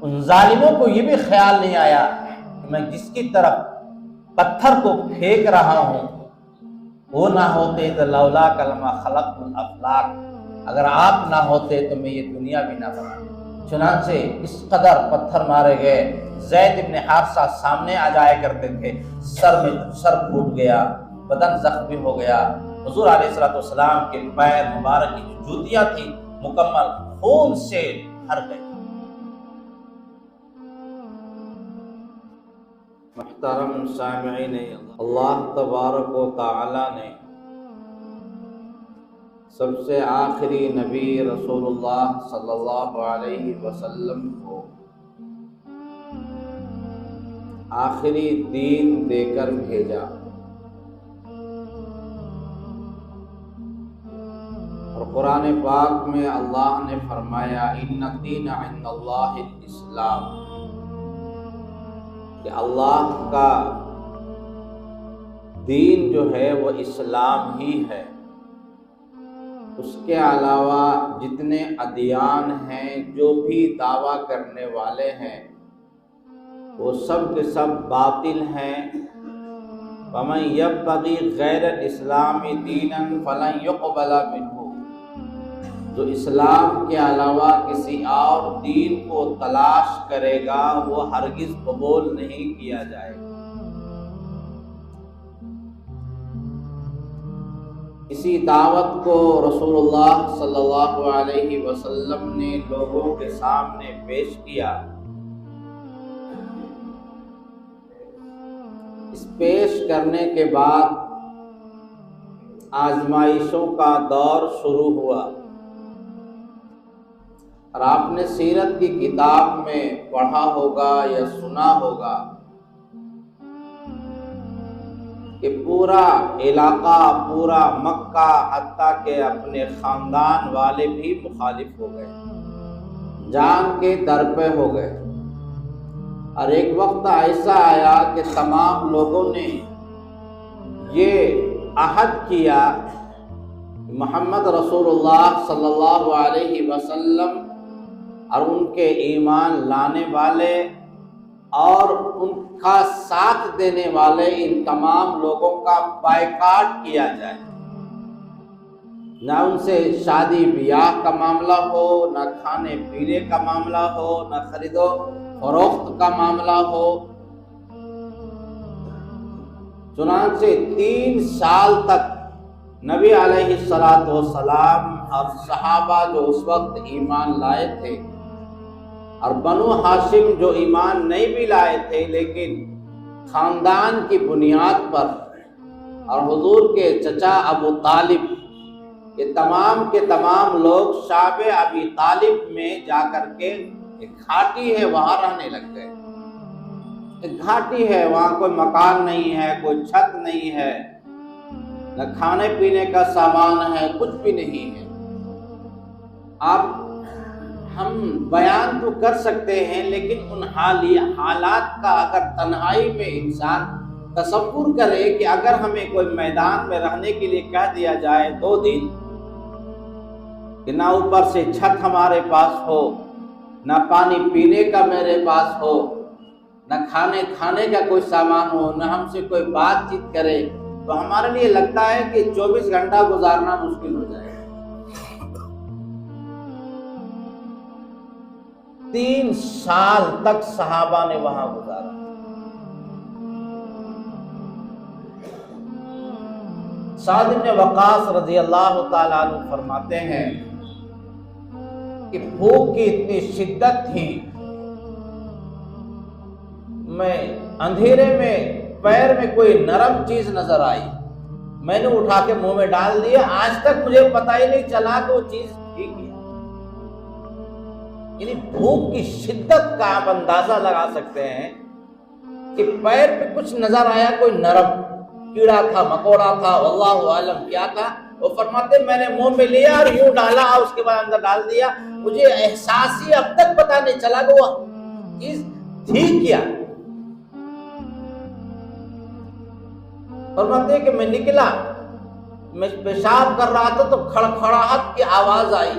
ان ظالموں کو یہ بھی خیال نہیں آیا کہ میں جس کی طرف پتھر کو پھینک رہا ہوں وہ نہ ہوتے تو لولا کلمہ خلقت الافلاک، اگر آپ نہ ہوتے تو میں یہ دنیا بھی نہ بنا۔ چنانچہ اس قدر پتھر مارے گئے، زید ابن حارثہ سامنے آ جایا کرتے تھے، سر پھوٹ گیا، بدن زخمی ہو گیا، حضور علیہ السلام کے پیر مبارک کی جو جوتیاں تھیں مکمل خون سے بھر گئی۔ محترم سامعین، اللہ تبارک و تعالی نے سب سے آخری نبی رسول اللہ صلی اللہ علیہ وسلم کو آخری دین دے کر بھیجا، اور قرآن پاک میں اللہ نے فرمایا ان الدین عند اللہ الاسلام، کہ اللہ کا دین جو ہے وہ اسلام ہی ہے۔ اس کے علاوہ جتنے ادیان ہیں، جو بھی دعویٰ کرنے والے ہیں، وہ سب کے سب باطل ہیں۔ وَمَن يَبْتَغِي غَيْرَ الْإِسْلَامِ دِينًا فَلَن يُقْبَلَ مِنْهُ، جو اسلام کے علاوہ کسی اور دین کو تلاش کرے گا وہ ہرگز قبول نہیں کیا جائے گا۔ اسی دعوت کو رسول اللہ صلی اللہ علیہ وسلم نے لوگوں کے سامنے پیش کیا۔ اس پیش کرنے کے بعد آزمائشوں کا دور شروع ہوا، اور آپ نے سیرت کی کتاب میں پڑھا ہوگا یا سنا ہوگا کہ پورا علاقہ، پورا مکہ، حتیٰ کہ اپنے خاندان والے بھی مخالف ہو گئے، جان کے در پہ ہو گئے۔ اور ایک وقت ایسا آیا کہ تمام لوگوں نے یہ عہد کیا کہ محمد رسول اللہ صلی اللہ علیہ وسلم اور ان کے ایمان لانے والے اور ان کا ساتھ دینے والے ان تمام لوگوں کا بائیکاٹ کیا جائے، نہ ان سے شادی بیاہ کا معاملہ ہو، نہ کھانے پینے کا معاملہ ہو، نہ خرید و فروخت کا معاملہ ہو۔ چنانچہ 3 سال تک نبی علیہ السلام اور صحابہ جو اس وقت ایمان لائے تھے، اور بنو ہاشم جو ایمان نہیں بھی لائے تھے لیکن خاندان کی بنیاد پر، اور حضور کے چچا ابو طالب، یہ تمام کے تمام لوگ شعب ابی طالب میں جا کر کے ایک گھاٹی ہے وہاں رہنے لگ گئے۔ ایک گھاٹی ہے، وہاں کوئی مکان نہیں ہے، کوئی چھت نہیں ہے، نہ کھانے پینے کا سامان ہے، کچھ بھی نہیں ہے۔ آپ ہم بیان تو کر سکتے ہیں لیکن ان حالات کا اگر تنہائی میں انسان تصور کرے کہ اگر ہمیں کوئی میدان میں رہنے کے لیے کہہ دیا جائے 2 دن، کہ نہ اوپر سے چھت ہمارے پاس ہو، نہ پانی پینے کا میرے پاس ہو، نہ کھانے کا کوئی سامان ہو، نہ ہم سے کوئی بات چیت کرے، تو ہمارے لیے لگتا ہے کہ 24 گھنٹہ گزارنا مشکل ہو جائے گا۔ 3 سال تک صحابہ نے وہاں گزارا۔ سعد بن وقاص رضی اللہ تعالیٰ عنہ فرماتے ہیں کہ بھوک کی اتنی شدت تھی، میں اندھیرے میں پیر میں کوئی نرم چیز نظر آئی، میں نے اٹھا کے منہ میں ڈال دیا، آج تک مجھے پتہ ہی نہیں چلا کہ وہ چیز تھی کیا۔ یعنی بھوک کی شدت کا آپ اندازہ لگا سکتے ہیں کہ پیر پہ کچھ نظر آیا، کوئی نرم کیڑا تھا، مکوڑا تھا، واللہ عالم کیا تھا۔ وہ فرماتے میں نے منہ میں لیا اور یوں ڈالا، اس کے بعد اندر ڈال دیا، مجھے احساس ہی اب تک پتہ نہیں چلا کہ وہ چیز تھی کیا۔ فرماتے کہ میں نکلا، میں پیشاب کر رہا تھا تو کھڑکھڑاہٹ کی آواز آئی،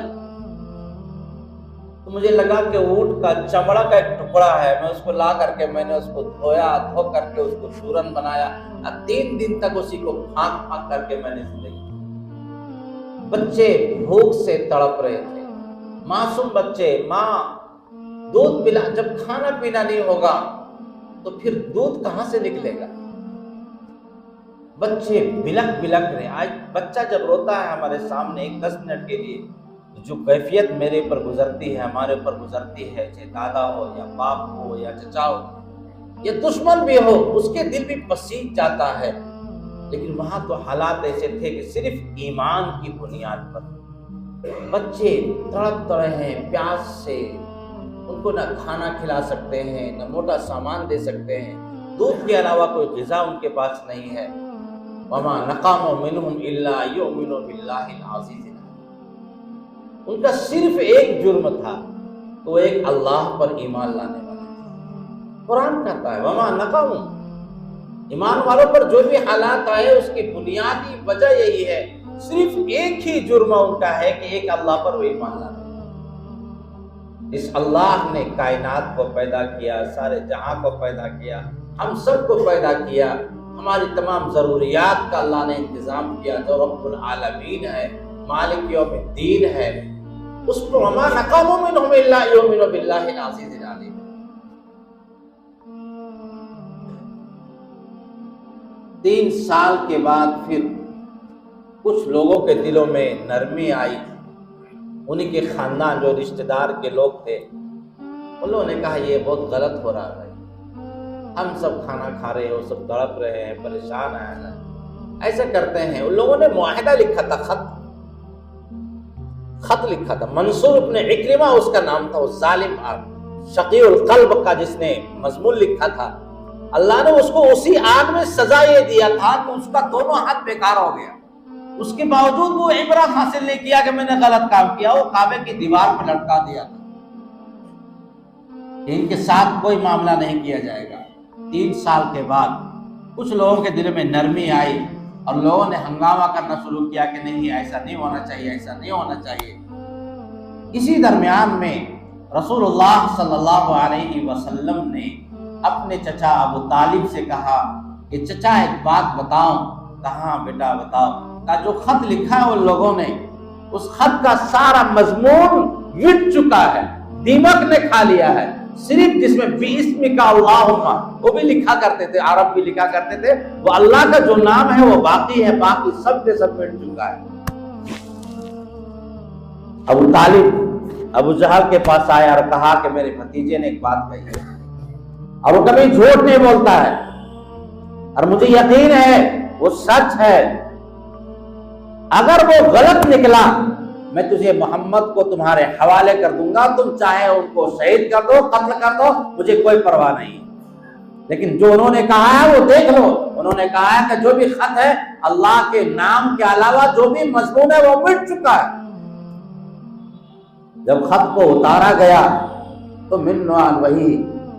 تو مجھے لگا کہ اونٹ کا چمڑا کا ایک ٹکڑا ہے، میں اس کو لا کر کے میں نے اس کو دھویا، دھو کر کے اس کو چورن بنایا، اور 3 دن تک اسی کو پھانک پھانک کر کے میں نے زندگی۔ بچے بھوک سے تڑپ رہے تھے، معصوم بچے، ماں دودھ پلا، جب کھانا پینا نہیں ہوگا تو پھر دودھ کہاں سے نکلے گا؟ بچے بلک بلک رہے۔ آج بچہ جب روتا ہے ہمارے سامنے 10 منٹ کے لیے، جو کیفیت میرے اوپر گزرتی ہے، ہمارے اوپر گزرتی ہے، چاہے دادا ہو یا باپ ہو یا چچا ہو یا دشمن بھی ہو، اس کے دل بھی پسیج جاتا ہے۔ لیکن وہاں تو حالات ایسے تھے کہ صرف ایمان کی بنیاد پر بچے تڑپ رہے ہیں پیاس سے، ان کو نہ کھانا کھلا سکتے ہیں، نہ موٹا سامان دے سکتے ہیں، دودھ کے علاوہ کوئی غذا ان کے پاس نہیں ہے۔ وَمَا نَقَمُوا مِنْهُمْ إِلَّا يُؤْمِنُوا بِاللَّهِ الْعَزِيزِ الْحَمِيدِ۔ ان کا صرف ایک جرم تھا کہ وہ ایک اللہ پر ایمان لانے والے تھے۔ قرآن کہتا ہے وَمَا نَقَمُوا، ایمان والوں پر جو بھی حالات آئے اس کی بنیادی وجہ یہی ہے، صرف ایک ہی جرم ان کا ہے کہ ایک اللہ پر وہ ایمان لانے والے۔ اس اللہ نے کائنات کو پیدا کیا، سارے جہاں کو پیدا کیا، ہم سب کو پیدا کیا، ہماری تمام ضروریات کا اللہ نے انتظام کیا، جو رب العالمین ہے، مالک یوم الدین ہے، اس پر وَمَا نَقَمُوا مِنْهُمْ إِلَّا يُؤْمِنُوا بِاللَّهِ الْعَزِيزِ الْعَلِيمِ۔ تین سال کے بعد پھر کچھ لوگوں کے دلوں میں نرمی آئی، انہی کے خاندان جو رشتہ دار کے لوگ تھے، ان لوگوں نے کہا یہ بہت غلط ہو رہا ہے، ہم سب کھانا کھا رہے ہیں، وہ سب تڑپ رہے ہیں، پریشان ہیں، ایسا کرتے ہیں۔ ان لوگوں نے معاہدہ لکھا تھا، خط لکھا تھا، منصور ابن عکرمہ اس کا نام تھا، وہ ظالم شقی القلب کا جس نے مضمون لکھا تھا، اللہ نے اس کو اسی آگ میں سزا یہ دیا تھا کہ اس کا دونوں ہاتھ بیکار ہو گیا۔ اس کے باوجود وہ عبرت حاصل نہیں کیا کہ میں نے غلط کام کیا، وہ کعبے کی دیوار پر لٹکا دیا تھا، ان کے ساتھ کوئی معاملہ نہیں کیا جائے گا۔ 3 سال کے بعد کچھ لوگوں کے دل میں نرمی آئی اور لوگوں نے ہنگامہ کرنا شروع کیا کہ نہیں ایسا نہیں ہونا چاہیے، ایسا نہیں ہونا چاہیے۔ اسی درمیان میں رسول اللہ صلی اللہ علیہ وسلم نے اپنے چچا ابو طالب سے کہا کہ چچا ایک بات بتاؤں۔ کہاں بیٹا بتاؤ؟ کہ جو خط لکھا ہے ان لوگوں نے، اس خط کا سارا مضمون مٹ چکا ہے، دیمک نے کھا لیا ہے، صرف جس میں بِاسْمِکَ اللہم وہ بھی لکھا کرتے تھے، عرب بھی لکھا کرتے تھے، وہ اللہ کا جو نام ہے وہ باقی ہے، باقی سب کے سب مٹ چکا ہے۔ ابو طالب ابو جہل کے پاس آیا اور کہا کہ میرے بھتیجے نے ایک بات کہی ہے اور وہ کبھی جھوٹ نہیں بولتا ہے اور مجھے یقین ہے وہ سچ ہے، اگر وہ غلط نکلا میں تجھے محمد کو تمہارے حوالے کر دوں گا، تم چاہے ان کو شہید کر دو، قتل کر دو، مجھے کوئی پرواہ نہیں۔ لیکن جو انہوں نے کہا ہے وہ دیکھ لو، انہوں نے کہا ہے کہ جو بھی خط ہے اللہ کے نام کے علاوہ جو بھی مضمون ہے وہ مٹ چکا ہے۔ جب خط کو اتارا گیا تو من نوان وہی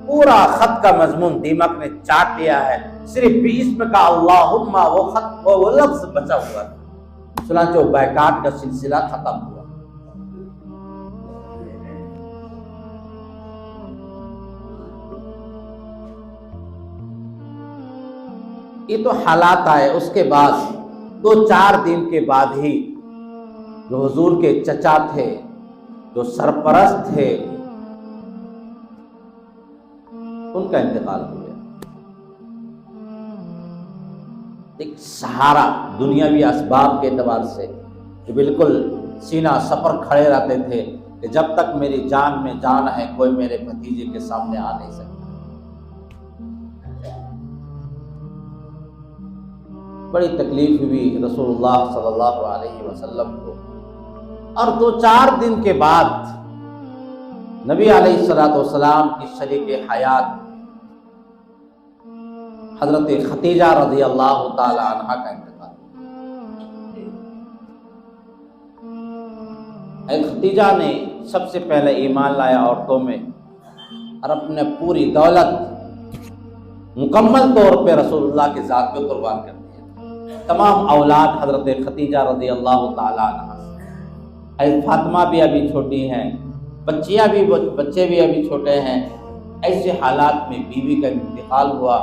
پورا خط کا مضمون دیمک نے چاٹ لیا ہے، صرف بِاسْمِکَ اللہم وہ خط وہ لفظ بچا ہوا ہے۔ چنانچہ بائیکاٹ کا سلسلہ ختم ہوا۔ یہ تو حالات آئے، اس کے بعد 2-4 دن کے بعد ہی جو حضور کے چچا تھے، جو سرپرست تھے، ان کا انتقال ہو گیا۔ ایک سہارا دنیاوی اسباب کے اعتبار سے جو بالکل سینہ سپر کھڑے رہتے تھے کہ جب تک میری جان میں جان ہے کوئی میرے بھتیجے کے سامنے آ نہیں سکتا۔ بڑی تکلیف ہوئی رسول اللہ صلی اللہ علیہ وسلم کو، اور 2-4 دن کے بعد نبی علیہ السلام کی شریک حیات حضرت ختیجہ رضی اللہ تعالی عنہ کا انتقال۔ ختیجہ نے سب سے پہلے ایمان لایا عورتوں میں اور اپنے پوری دولت مکمل طور پہ رسول اللہ کی ذات پہ قربان کر دیا۔ تمام اولاد حضرت ختیجہ رضی اللہ تعالی عنہ، فاطمہ بھی ابھی چھوٹی ہیں، بچے بھی ابھی چھوٹے ہیں، ایسے حالات میں بیوی کا انتقال ہوا۔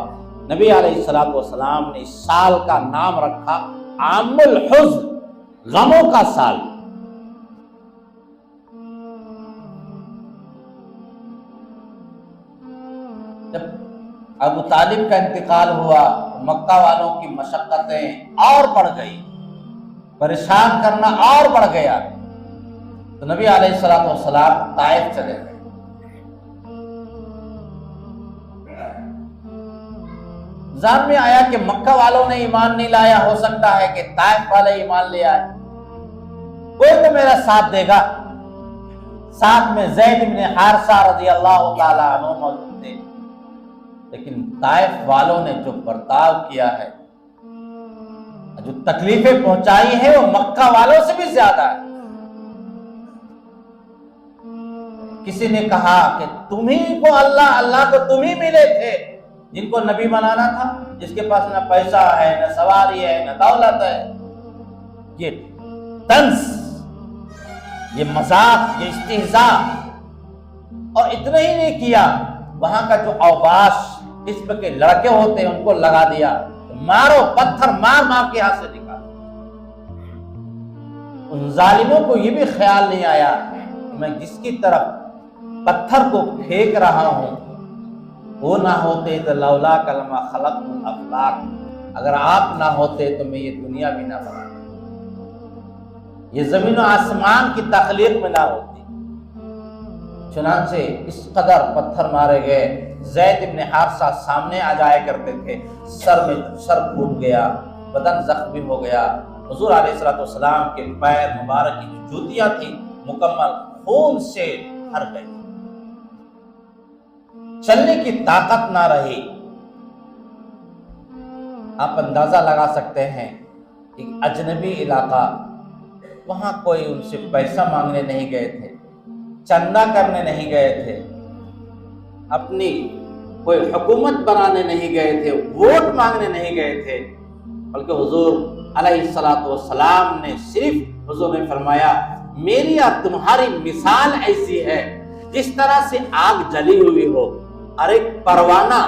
نبی علیہ الصلوۃ والسلام نے اس سال کا نام رکھا عام الحزن، غموں کا سال۔ جب ابو طالب کا انتقال ہوا، مکہ والوں کی مشقتیں اور بڑھ گئی، پریشان کرنا اور بڑھ گیا، تو نبی علیہ الصلوۃ والسلام طائف چلے گئے۔ ذہن میں آیا کہ مکہ والوں نے ایمان نہیں لایا، ہو سکتا ہے کہ طائف والے ایمان لے آئے، کوئی تو میرا ساتھ دے گا۔ ساتھ میں زید بن حارثہ رضی اللہ تعالی عنہ موجود تھے، لیکن طائف والوں نے جو برتاؤ کیا ہے، جو تکلیفیں پہنچائی ہیں، وہ مکہ والوں سے بھی زیادہ ہے۔ کسی نے کہا کہ تمہیں کو اللہ کو تم ہی ملے تھے جن کو نبی بنانا تھا، جس کے پاس نہ پیسہ ہے، نہ سواری ہے، نہ دولت ہے۔ یہ طنز، یہ مذاق، یہ استہزاء، اور اتنا ہی نہیں کیا، وہاں کا جو اوباش قسم کے لڑکے ہوتے ہیں ان کو لگا دیا، مارو، پتھر مار مار کے ہاتھ سے نکال۔ ان ظالموں کو یہ بھی خیال نہیں آیا کہ میں جس کی طرف پتھر کو پھینک رہا ہوں وہ نہ ہوتے تو لولا کلمہ خلق الافلاق، اگر آپ نہ ہوتے تو میں یہ دنیا بھی نہ بناتا، یہ زمین و آسمان کی تخلیق میں نہ ہوتی۔ چنانچہ اس قدر پتھر مارے گئے، زید بن حارثہ سامنے آ جایا کرتے تھے، سر پھوٹ گیا، بدن زخمی ہو گیا۔ حضور علیہ الصلوۃ والسلام کے پیر مبارک کی جو جوتیاں تھیں مکمل خون سے بھر گئی، چلنے کی طاقت نہ رہی۔ آپ اندازہ لگا سکتے ہیں، ایک اجنبی علاقہ، وہاں کوئی ان سے پیسہ مانگنے نہیں گئے تھے، چندہ کرنے نہیں گئے تھے، اپنی کوئی حکومت بنانے نہیں گئے تھے، ووٹ مانگنے نہیں گئے تھے، بلکہ حضور علیہ الصلوۃ والسلام نے صرف حضور نے فرمایا میری اور تمہاری مثال ایسی ہے جس طرح سے آگ جلی ہوئی ہو، اور ایک پروانہ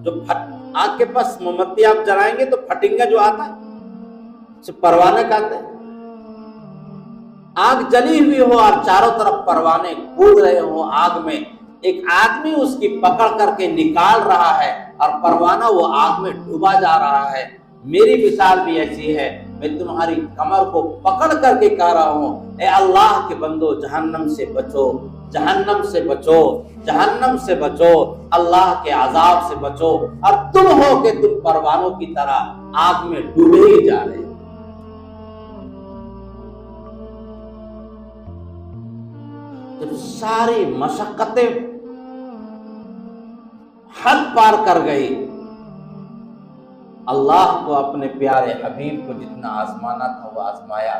جو آگ کے پاس موم بتی آپ جلائیں گے تو پھٹنگا جو آتا ہے اسے پروانہ کہتے ہیں۔ آگ جلی ہوئی ہو اور چاروں طرف پروانے کود رہے ہوں آگ میں، ایک آدمی اس کی پکڑ کر کے نکال رہا ہے اور پروانہ وہ آگ میں ڈوبا جا رہا ہے۔ میری مثال بھی ایسی ہے، میں تمہاری کمر کو پکڑ کر کے کہہ رہا ہوں اے اللہ کے بندو، جہنم سے بچو، جہنم سے بچو، جہنم سے بچو، اللہ کے عذاب سے بچو، اور تم ہو کہ تم پروانوں کی طرح آگ میں ڈوبے ہی جا رہے ہو۔ جب ساری مشقتیں حد پار کر گئی، اللہ کو اپنے پیارے حبیب کو جتنا آزمانا تھا وہ آزمایا۔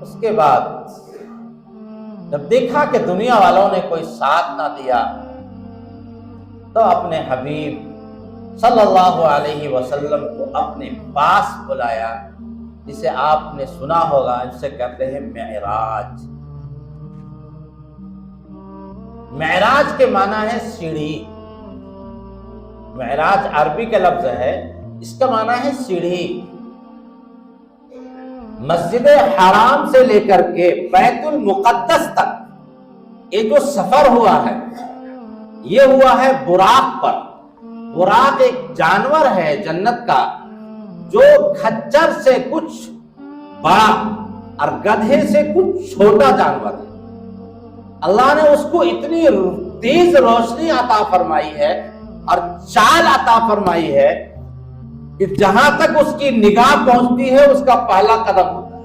اس کے بعد جب دیکھا کہ دنیا والوں نے کوئی ساتھ نہ دیا، تو اپنے حبیب صلی اللہ علیہ وسلم کو اپنے پاس بلایا، جسے آپ نے سنا ہوگا، اسے کہتے ہیں معراج۔ معراج کے معنی ہے سیڑھی، معراج عربی کا لفظ ہے، اس کا معنی ہے سیڑھی۔ مسجد حرام سے لے کر کے بیت المقدس تک یہ جو سفر ہوا ہے، یہ ہوا ہے براق پر۔ براق ایک جانور ہے جنت کا جو کھچر سے کچھ بڑا اور گدھے سے کچھ چھوٹا جانور ہے۔ اللہ نے اس کو اتنی تیز روشنی عطا فرمائی ہے اور چال عطا فرمائی ہے کہ جہاں تک اس کی نگاہ پہنچتی ہے اس کا پہلا قدم ہوتا ہے۔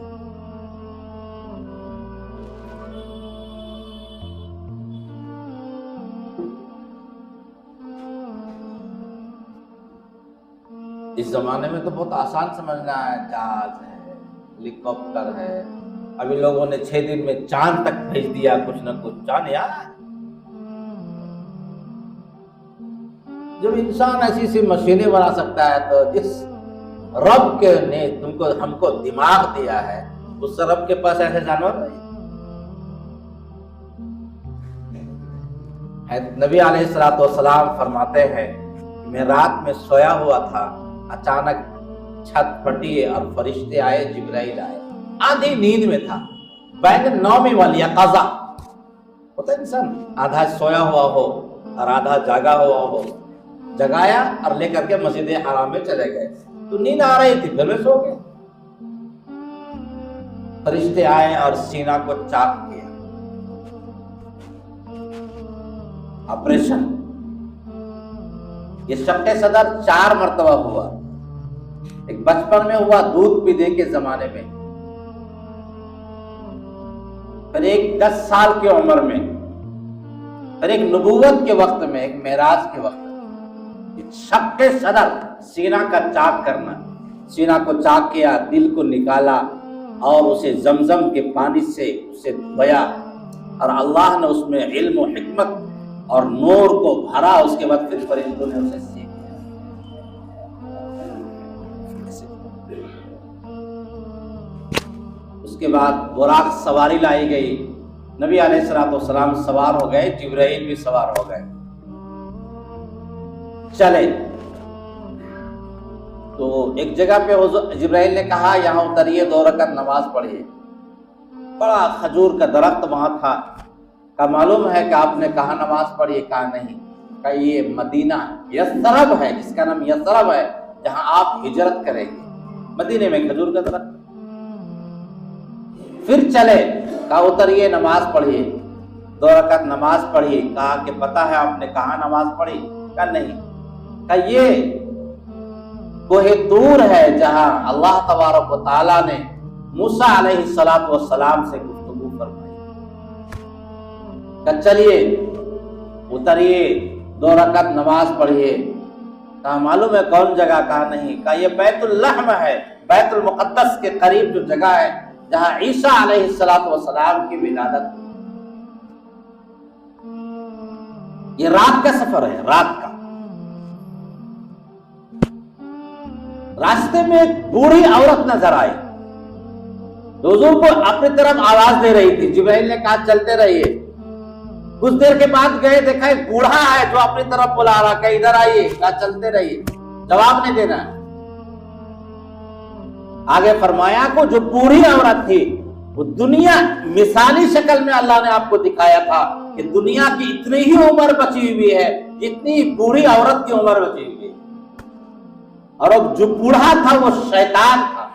اس زمانے میں تو بہت آسان سمجھنا ہے، جہاز ہے، ہیلی کاپٹر ہے، ابھی لوگوں نے 6 دن میں چاند تک بھیج دیا کچھ نہ کچھ، چاند یار ہے۔ جب انسان ایسی سی مشینیں بنا سکتا ہے تو جس رب کے نے ہم کو دماغ دیا ہے، اس رب کے پاس ایسے جانور نہیں۔ نبی علیہ الصلوۃ والسلام فرماتے ہیں کہ میں رات میں سویا ہوا تھا، اچانک چھت پھٹی اور فرشتے آئے، جبرائیل آئے، آدھی نیند میں تھا، بین النوم والیقظہ، ہوتا ہے انسان آدھا سویا ہوا ہو اور آدھا جاگا ہوا ہو، جگایا اور لے کر کے مسجد حرام میں چلے گئے، تو نیند آ رہی تھی، پھر میں سو گیا، فرشتے آئے اور سینہ کو چاک کیا، آپریشن۔ یہ شق صدر 4 مرتبہ ہوا، ایک بچپن میں ہوا دودھ پینے کے زمانے میں، پھر ایک 10 سال کی عمر میں، پھر ایک نبوت کے وقت میں، ایک معراج کے وقت میں۔ شق صدر، سینہ کا چاک کرنا، سینہ کو چاک کیا، دل کو نکالا اور اسے زمزم کے پانی سے اسے دھویا، اور اللہ نے اس میں علم و حکمت اور نور کو بھرا، اس کے بعد پھر فرشتوں نے اسے سیکھ دیا۔ اس کے بعد براق سواری لائی گئی، نبی علیہ الصلوۃ والسلام سوار ہو گئے، جبرائیل بھی سوار ہو گئے، چلے تو ایک جگہ پہ جبرائیل نے کہا یہاں اتریے، 2 رکعت نماز پڑھیے۔ بڑا کھجور کا درخت وہاں تھا، کا معلوم ہے کہ آپ نے کہاں نماز پڑھی، کہا نہیں، کہ یہ مدینہ یثرب ہے، جس کا نام یثرب ہے، جہاں آپ ہجرت کریں گے، مدینے میں کھجور کا درخت۔ پھر چلے، کہا اتریے نماز پڑھیے، 2 رکعت نماز پڑھی، کہا کہ پتہ ہے آپ نے کہاں نماز پڑھی، کہا نہیں، کہا یہ کوہ طور ہے جہاں اللہ تبارک و تعالیٰ نے موسیٰ علیہ السلام سے گفتگو فرمائی، کہا چلیے اتریے، 2 رکعت نماز پڑھیے، کہا معلوم ہے کون جگہ، کہا نہیں، کہا یہ بیت اللحم ہے، بیت المقدس کے قریب جو جگہ ہے جہاں عیسیٰ علیہ السلام کی ولادت ہوئی۔ یہ رات کا سفر ہے، رات کا۔ راستے میں ایک بوڑھی عورت نظر آئی، حضور کو اپنی طرف آواز دے رہی تھی، جبرائیل نے کہا چلتے رہیے۔ کچھ دیر کے بعد گئے، دیکھا ایک بوڑھا ہے جو اپنی طرف بلا رہا، کہ ادھر آئیے، کہا چلتے رہیے، جواب نہیں دینا ہے۔ آگے فرمایا کو جو بوڑھی عورت تھی وہ دنیا مثالی شکل میں اللہ نے آپ کو دکھایا تھا کہ دنیا کی اتنی ہی عمر بچی ہوئی ہے جتنی بوڑھی عورت کی عمر بچی ہوئی ہے، اور اب جو بوڑھا تھا وہ شیطان تھا۔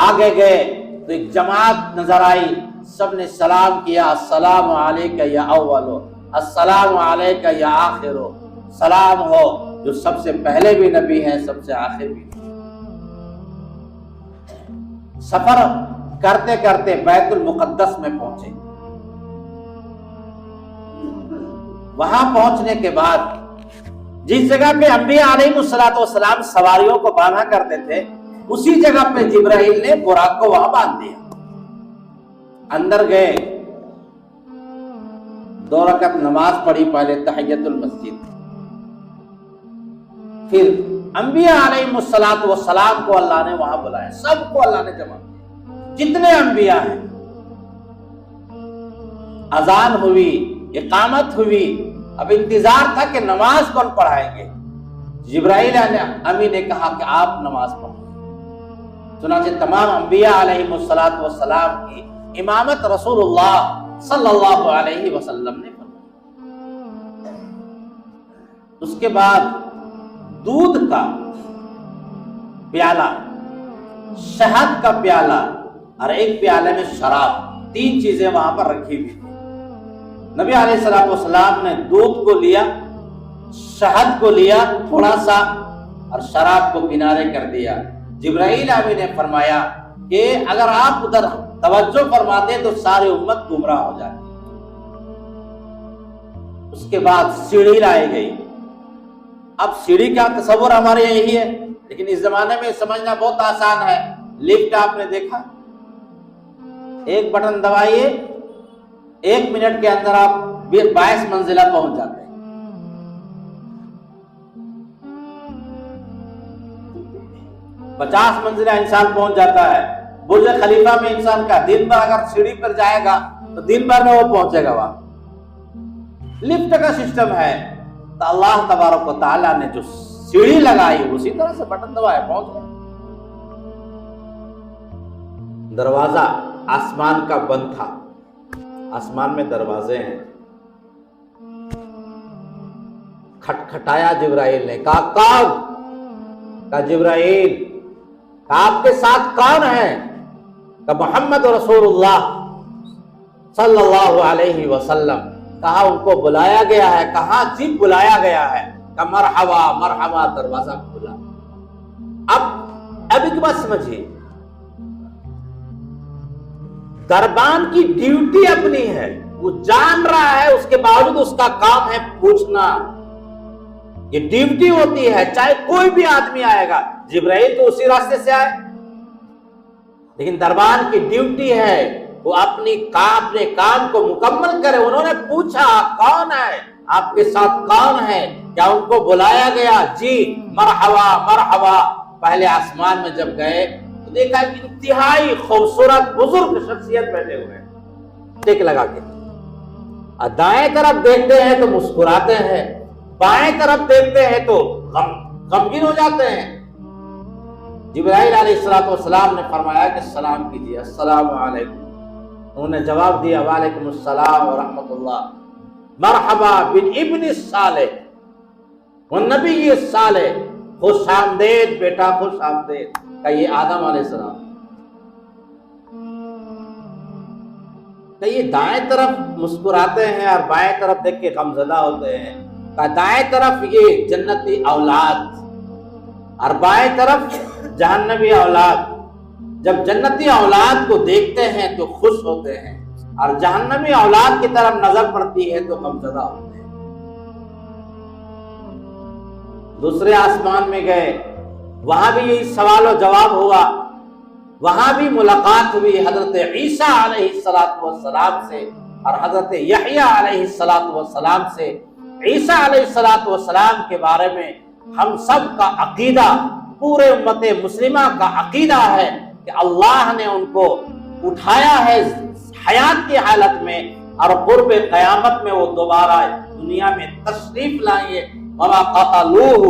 آگے گئے تو ایک جماعت نظر آئی، سب نے سلام کیا، السلام علیکہ یا اولو، السلام علیکہ یا آخرو، سلام ہو جو سب سے پہلے بھی نبی ہیں، سب سے آخر بھی۔ سفر کرتے کرتے بیت المقدس میں پہنچے۔ وہاں پہنچنے کے بعد جس جگہ پہ انبیاء علیہ السلام سواریوں کو باندھا کرتے تھے، اسی جگہ پہ جبرائیل نے براق کو وہاں باندھ دیا۔ اندر گئے، 2 رکعت نماز پڑھی، پہلے تحیۃ المسجد، پھر انبیاء علیہ السلام کو اللہ نے وہاں بلایا، سب کو اللہ نے جمع کیا، جتنے انبیاء ہیں۔ اذان ہوئی، اقامت ہوئی، اب انتظار تھا کہ نماز کون پڑھائیں گے۔ جبرائیل امین نے کہا کہ آپ نماز پڑھیں۔ چنانچہ تمام انبیاء علیہ السلام کی امامت رسول اللہ صلی اللہ علیہ وسلم نے فرمائی۔ اس کے بعد دودھ کا پیالہ، شہد کا پیالہ اور ایک پیالے میں شراب، 3 چیزیں وہاں پر رکھی ہوئی تھی۔ نبی علیہ السلام نے دودھ کو لیا، شہد کو لیا تھوڑا سا اور شراب کو کنارے کر دیا۔ جبرائیل امین نے فرمایا کہ اگر آپ ادھر توجہ فرماتے تو ساری امت گمراہ ہو جاتی۔ اس کے بعد سیڑھی لائی گئی۔ اب سیڑھی کا تصور ہمارے یہی ہے، لیکن اس زمانے میں سمجھنا بہت آسان ہے۔ لفٹ آپ نے دیکھا، ایک بٹن دبائیے، 1 منٹ کے اندر آپ 22 منزلہ پہنچ جاتے ہیں۔ پچاس منزلہ انسان پہنچ جاتا ہے۔ برج خلیفہ میں انسان کا دن بھر اگر سیڑھی پر جائے گا تو دن بھر میں وہ پہنچے گا وہاں۔ لفٹ کا سسٹم ہے، تو اللہ تبارک و تعالیٰ نے جو سیڑھی لگائی اسی طرح سے بٹن دبایا پہنچ گئے۔ دروازہ آسمان کا بند تھا، آسمان میں دروازے ہیں، کھٹکھٹایا جبرائیل نے، کہا کون؟ کہا جبرائیل۔ کہا آپ کے ساتھ کون ہے؟ کہا محمد رسول اللہ صلی اللہ علیہ وسلم۔ کہا ان کو بلایا گیا ہے؟ کہاں جی بلایا گیا ہے۔ کہا مرحبا مرحبا، دروازہ کھلا۔ اب ایک بات سمجھیے، دربان کی ڈیوٹی اپنی ہے، وہ جان رہا ہے، اس کے باوجود اس کا کام ہے پوچھنا، یہ ڈیوٹی ہوتی ہے، چاہے کوئی بھی آدمی آئے گا۔ جبرائیل تو اسی راستے سے آئے، لیکن دربان کی ڈیوٹی ہے وہ اپنے کام کو مکمل کرے۔ انہوں نے پوچھا کون ہے، آپ کے ساتھ کون ہے؟ کیا ان کو بلایا گیا؟ جی مرحبا مرحبا۔ پہلے آسمان میں جب گئے تو دیکھا کہ انتہائی خوبصورت بزرگ شخصیت بیٹھے ہوئے ہیں ٹیک لگا کے، دائیں طرف دیکھتے ہیں تو مسکراتے ہیں، بائیں طرف دیکھتے ہیں تو غمگین ہو جاتے ہیں۔ جبرائیل علیہ السلام نے فرمایا کہ سلام کیجیے، السلام علیکم۔ انہوں نے جواب دیا وعلیکم السلام ورحمۃ اللہ، مرحبا بالابن الصالح والنبی الصالح، خوش آمدید بیٹا، خوش آمدید۔ کہ یہ آدم علیہ السلام، کہ یہ دائیں طرف مسکراتے ہیں اور بائیں طرف دیکھ کے غمزدہ ہوتے ہیں۔ کہ دائیں طرف یہ جنتی اولاد اور بائیں طرف جہنمی اولاد۔ جب جنتی اولاد کو دیکھتے ہیں تو خوش ہوتے ہیں، اور جہنمی اولاد کی طرف نظر پڑتی ہے تو غمزدہ ہوتے ہیں۔ دوسرے آسمان میں گئے، وہاں بھی یہی سوال و جواب ہوا، وہاں بھی ملاقات ہوئی حضرت عیسیٰ علیہ السلام سے اور حضرت یحییٰ علیہ السلام سے۔ عیسیٰ علیہ السلام کے بارے میں ہم سب کا عقیدہ، پورے امت مسلمہ کا عقیدہ ہے کہ اللہ نے ان کو اٹھایا ہے حیات کی حالت میں، اور قرب قیامت میں وہ دوبارہ دنیا میں تشریف لائیں گے۔ وما قتلوہ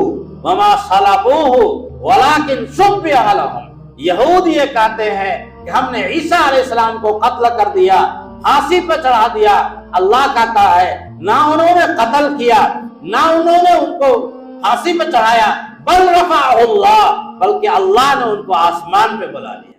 وما صلبوہ ولکن شبہ لہم۔ یہود یہ کہتے ہیں کہ ہم نے عیسیٰ علیہ السلام کو قتل کر دیا، پھانسی پہ چڑھا دیا۔ اللہ کہتا ہے نہ انہوں نے قتل کیا، نہ انہوں نے ان کو پھانسی پہ چڑھایا، بل رفعہ اللہ، بلکہ اللہ نے ان کو آسمان پہ بلا لیا۔